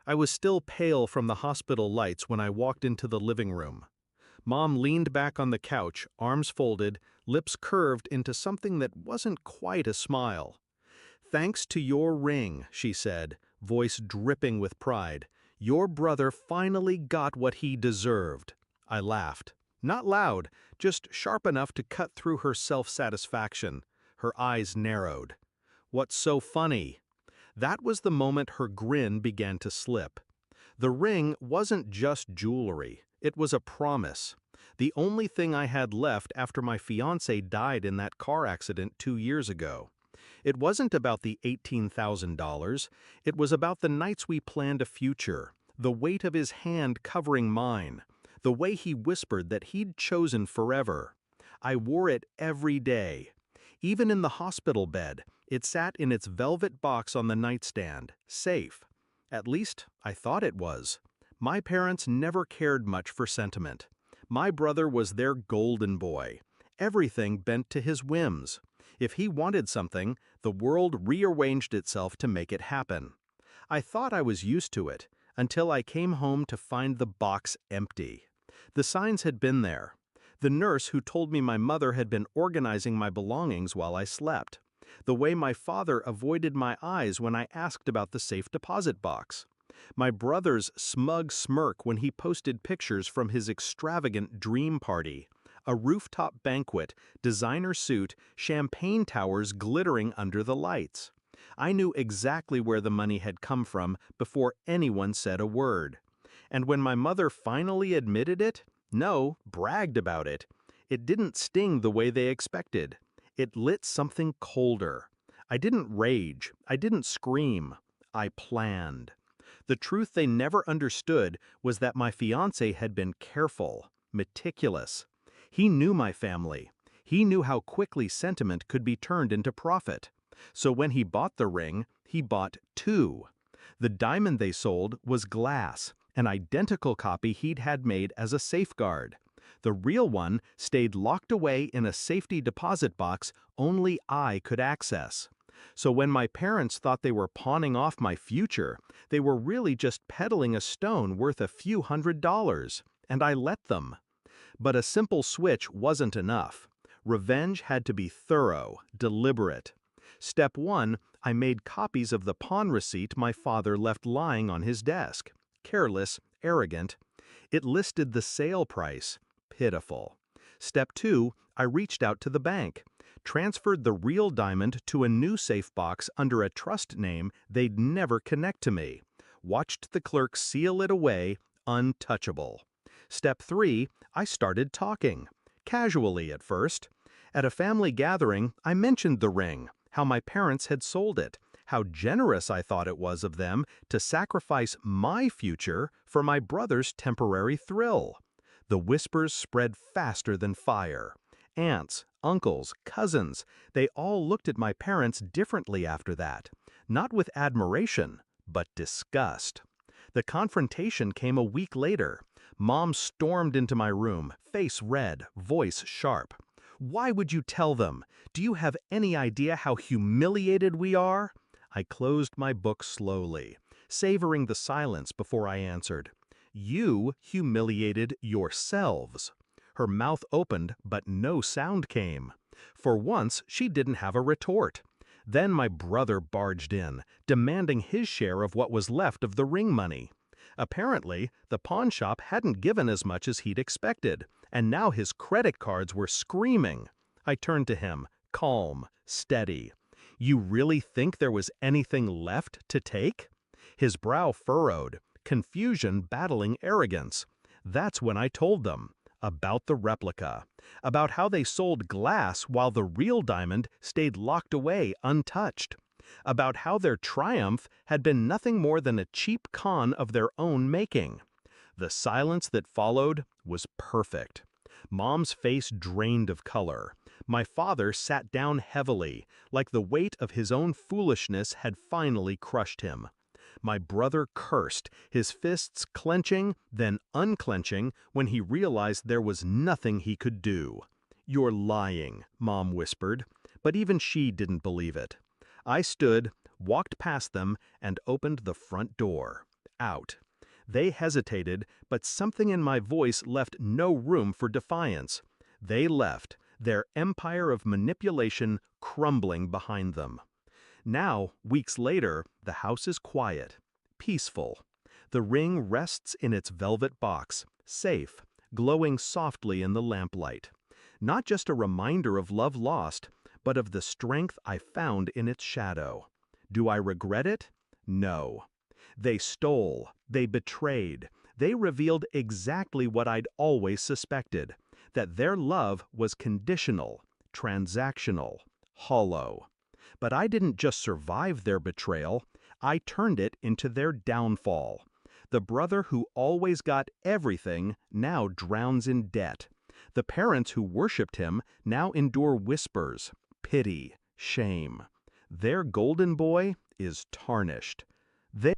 I was still pale from the hospital lights when I walked into the living room. Mom leaned back on the couch, arms folded, lips curved into something that wasn't quite a smile. "Thanks to your ring," she said, voice dripping with pride, "your brother finally got what he deserved." I laughed. Not loud, just sharp enough to cut through her self-satisfaction. Her eyes narrowed. "What's so funny?" That was the moment her grin began to slip. The ring wasn't just jewelry, it was a promise. The only thing I had left after my fiancé died in that car accident 2 years ago. It wasn't about the $18,000, it was about the nights we planned a future, the weight of his hand covering mine, the way he whispered that he'd chosen forever. I wore it every day. Even in the hospital bed, it sat in its velvet box on the nightstand, safe. At least, I thought it was. My parents never cared much for sentiment. My brother was their golden boy. Everything bent to his whims. If he wanted something, the world rearranged itself to make it happen. I thought I was used to it, until I came home to find the box empty. The signs had been there. The nurse who told me my mother had been organizing my belongings while I slept. The way my father avoided my eyes when I asked about the safe deposit box. My brother's smug smirk when he posted pictures from his extravagant dream party. A rooftop banquet, designer suit, champagne towers glittering under the lights. I knew exactly where the money had come from before anyone said a word. And when my mother finally admitted it, no, bragged about it didn't sting the way they expected. It lit something colder. I didn't rage. I didn't scream. I planned. The truth they never understood was that my fiancé had been careful, meticulous. He knew my family. He knew how quickly sentiment could be turned into profit. So when he bought the ring, he bought two. The diamond they sold was glass, an identical copy he'd had made as a safeguard. The real one stayed locked away in a safety deposit box only I could access. So when my parents thought they were pawning off my future, they were really just peddling a stone worth a few $100s, and I let them. But a simple switch wasn't enough. Revenge had to be thorough, deliberate. Step 1, I made copies of the pawn receipt my father left lying on his desk. Careless, arrogant. It listed the sale price. Pitiful. Step 2, I reached out to the bank, transferred the real diamond to a new safe box under a trust name they'd never connect to me, watched the clerk seal it away, untouchable. Step 3, I started talking. Casually at first. At a family gathering, I mentioned the ring, how my parents had sold it, how generous I thought it was of them to sacrifice my future for my brother's temporary thrill. The whispers spread faster than fire. Aunts, uncles, cousins, they all looked at my parents differently after that. Not with admiration, but disgust. The confrontation came a week later. Mom stormed into my room, face red, voice sharp. "Why would you tell them? Do you have any idea how humiliated we are?" I closed my book slowly, savoring the silence before I answered. "You humiliated yourselves." Her mouth opened, but no sound came. For once, she didn't have a retort. Then my brother barged in, demanding his share of what was left of the ring money. Apparently, the pawn shop hadn't given as much as he'd expected, and now his credit cards were screaming. I turned to him, calm, steady. "You really think there was anything left to take?" His brow furrowed, confusion battling arrogance. That's when I told them. About the replica. About how they sold glass while the real diamond stayed locked away untouched. About how their triumph had been nothing more than a cheap con of their own making. The silence that followed was perfect. Mom's face drained of color. My father sat down heavily, like the weight of his own foolishness had finally crushed him. My brother cursed, his fists clenching, then unclenching when he realized there was nothing he could do. "You're lying," Mom whispered, but even she didn't believe it. I stood, walked past them, and opened the front door. out. They hesitated, but something in my voice left no room for defiance. They left, their empire of manipulation crumbling behind them. Now, weeks later, the house is quiet, peaceful. The ring rests in its velvet box, safe, glowing softly in the lamplight. Not just a reminder of love lost, but of the strength I found in its shadow. Do I regret it? No. They stole, they betrayed, they revealed exactly what I'd always suspected, that their love was conditional, transactional, hollow. But I didn't just survive their betrayal, I turned it into their downfall. The brother who always got everything now drowns in debt. The parents who worshipped him now endure whispers, pity, shame. Their golden boy is tarnished. They